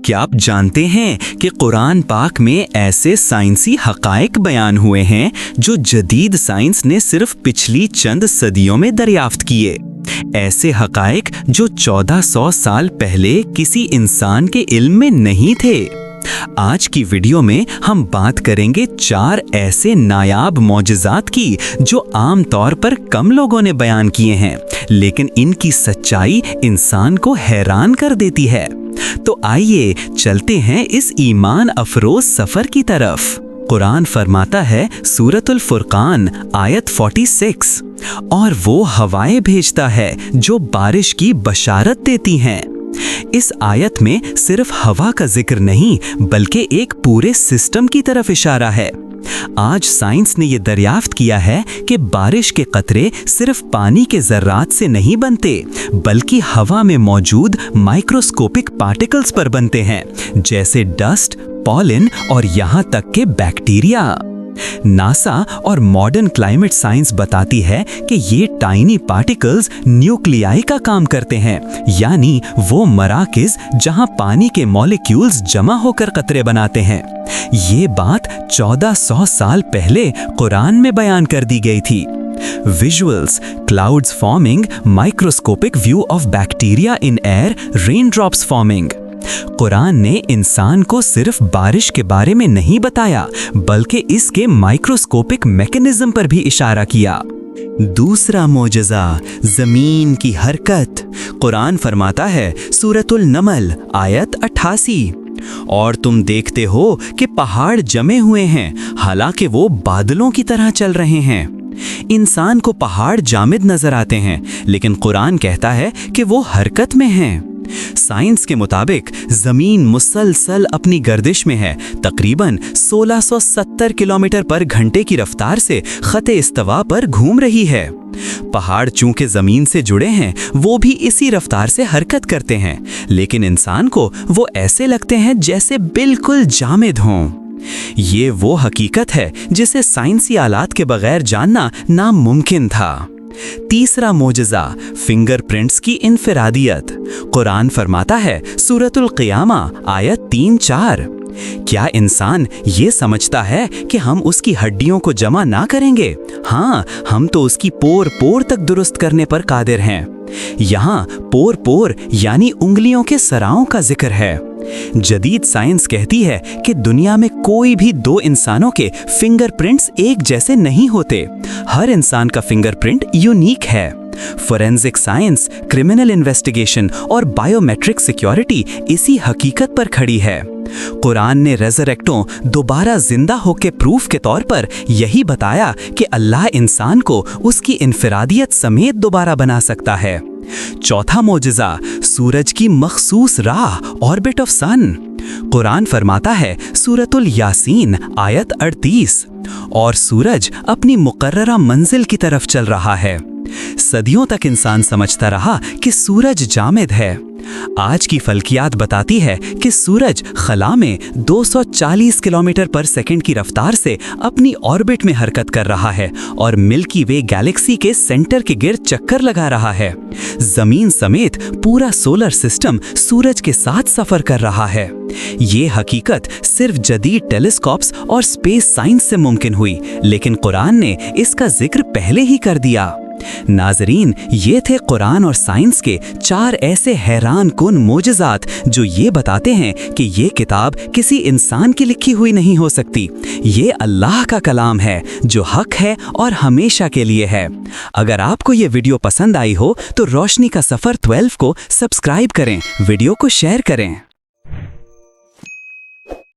کیا آپ جانتے ہیں کہ قرآن پاک میں ایسے سائنسی حقائق بیان ہوئے ہیں جو جدید سائنس نے صرف پچھلی چند صدیوں میں دریافت کیے؟ ایسے حقائق جو 1400 سال پہلے کسی انسان کے علم میں نہیں تھے۔ آج کی ویڈیو میں ہم بات کریں گے 4 ایسے نایاب معجزات کی جو عام طور پر کم لوگوں نے بیان کیے ہیں، لیکن ان کی سچائی انسان کو حیران کر دیتی ہے۔ تو آئیے چلتے ہیں اس ایمان افروز سفر کی طرف۔ قرآن فرماتا ہے سورۃ الفرقان آیت 46، اور وہ ہوائیں بھیجتا ہے جو بارش کی بشارت دیتی ہیں۔ اس آیت میں صرف ہوا کا ذکر نہیں بلکہ ایک پورے سسٹم کی طرف اشارہ ہے۔ آج سائنس نے یہ دریافت کیا ہے کہ بارش کے قطرے صرف پانی کے ذرات سے نہیں بنتے بلکہ ہوا میں موجود مائکروسکوپک پارٹیکلز پر بنتے ہیں، جیسے ڈسٹ، پالن اور یہاں تک کہ بیکٹیریا۔ ناسا اور ماڈرن کلائمیٹ سائنس بتاتی ہے کہ یہ ٹائنی پارٹیکلز نیوکلیائی کا کام کرتے ہیں، یعنی وہ مراکز جہاں پانی کے مالیکیولز جمع ہو کر قطرے بناتے ہیں۔ یہ بات 1400 سال پہلے قرآن میں بیان کر دی گئی تھی۔ Visuals, clouds forming, microscopic view of bacteria in air, rain drops forming. قرآن نے انسان کو صرف بارش کے بارے میں نہیں بتایا بلکہ اس کے مائکروسکوپک میکانزم پر بھی اشارہ کیا۔ دوسرا معجزہ، زمین کی حرکت۔ قرآن فرماتا ہے سورۃ النمل آیت 88، اور تم دیکھتے ہو کہ پہاڑ جمے ہوئے ہیں حالانکہ وہ بادلوں کی طرح چل رہے ہیں۔ انسان کو پہاڑ جامد نظر آتے ہیں، لیکن قرآن کہتا ہے کہ وہ حرکت میں ہیں۔ سائنس کے مطابق زمین مسلسل اپنی گردش میں ہے، تقریباً 1670 کلومیٹر پر گھنٹے کی رفتار سے خط استوا پر گھوم رہی ہے۔ پہاڑ چونکہ زمین سے جڑے ہیں وہ بھی اسی رفتار سے حرکت کرتے ہیں، لیکن انسان کو وہ ایسے لگتے ہیں جیسے بالکل جامد ہوں۔ یہ وہ حقیقت ہے جسے سائنسی آلات کے بغیر جاننا ناممکن تھا۔ تیسرا معجزہ، فنگر پرنٹس کی انفرادیت۔ قرآن فرماتا ہے سورۃ القیامہ آیت 3-4، کیا انسان یہ سمجھتا ہے کہ ہم اس کی ہڈیوں کو جمع نہ کریں گے؟ ہاں، ہم تو اس کی پور پور تک درست کرنے پر قادر ہیں۔ یہاں پور پور یعنی انگلیوں کے سراؤں کا ذکر ہے۔ جدید سائنس کہتی ہے کہ دنیا میں کوئی بھی 2 انسانوں کے فنگر پرنٹس ایک جیسے نہیں ہوتے، ہر انسان کا فنگر پرنٹ یونیک ہے۔ فورینزک سائنس، کرمنل انویسٹیگیشن اور بائیو میٹرک سیکیورٹی اسی حقیقت پر کھڑی ہے۔ قرآن نے ریزریکٹوں، دوبارہ زندہ ہو کے پروف کے طور پر یہی بتایا کہ اللہ انسان کو اس کی انفرادیت سمیت دوبارہ بنا سکتا ہے۔ چوتھا معجزہ، سورج کی مخصوص راہ، آربٹ آف سن۔ قرآن فرماتا ہے سورۃ الیاسین آیت 38، اور سورج اپنی مقررہ منزل کی طرف چل رہا ہے۔ صدیوں تک انسان سمجھتا رہا کہ سورج جامد ہے۔ آج کی فلکیات بتاتی ہے کہ سورج خلا میں 240 کلومیٹر پر سیکنڈ کی رفتار سے اپنی آربٹ میں حرکت کر رہا ہے اور ملکی وے گیلیکسی کے سینٹر کے گرد چکر لگا رہا ہے۔ زمین سمیت پورا سولر سسٹم سورج کے ساتھ سفر کر رہا ہے۔ یہ حقیقت صرف جدید ٹیلیسکوپس اور اسپیس سائنس سے ممکن ہوئی، لیکن قرآن نے اس کا ذکر پہلے ہی کر دیا۔ ناظرین، یہ تھے قرآن اور سائنس کے 4 ایسے حیران کن معجزات جو یہ بتاتے ہیں کہ یہ کتاب کسی انسان کی لکھی ہوئی نہیں ہو سکتی، یہ اللہ کا کلام ہے جو حق ہے اور ہمیشہ کے لیے ہے۔ اگر آپ کو یہ ویڈیو پسند آئی ہو تو روشنی کا سفر 12 کو سبسکرائب کریں، ویڈیو کو شیئر کریں۔